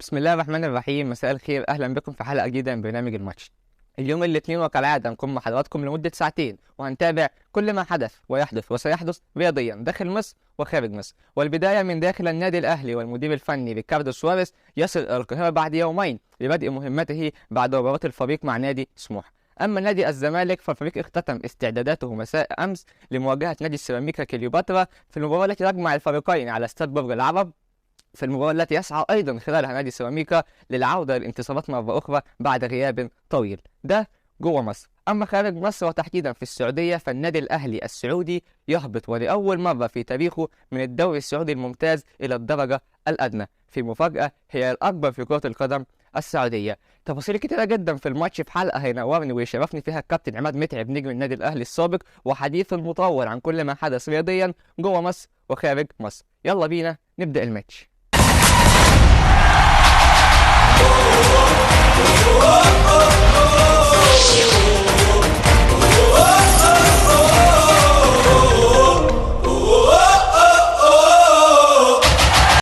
بسم الله الرحمن الرحيم. مساء الخير، اهلا بكم في حلقه جديده من برنامج الماتش. اليوم الاثنين وكالعاده هنكون مع حضراتكم لمده ساعتين، وهنتابع كل ما حدث ويحدث وسيحدث رياضيا داخل مصر وخارج مصر، والبدايه من داخل النادي الاهلي. والمدير الفني ريكاردو سواريز يصل الى القاهره بعد يومين لبدء مهمته بعد مباراه الفريق مع نادي سموحه. اما نادي الزمالك فالفريق اختتم استعداداته مساء امس لمواجهه نادي سيراميكا كليوباترا في المباراه التي تجمع الفريقين على استاد برج العرب، في المباراة التي يسعى أيضا خلالها نادي سيراميكا للعودة للانتصارات مرة أخرى بعد غياب طويل. ده جوه مصر. أما خارج مصر وتحديدا في السعودية فالنادي الأهلي السعودي يهبط ولأول مرة في تاريخه من الدوري السعودي الممتاز إلى الدرجة الأدنى في مفاجأة هي الأكبر في كرة القدم السعودية. تفاصيل كتيرة جدا في الماتش، في حلقة هينورني ويشرفني فيها الكابتن عماد متعب نجم النادي الأهلي السابق، وحديث مطول عن كل ما حدث رياضيا جوه مصر وخارج مصر. يلا بينا نبدأ الماتش.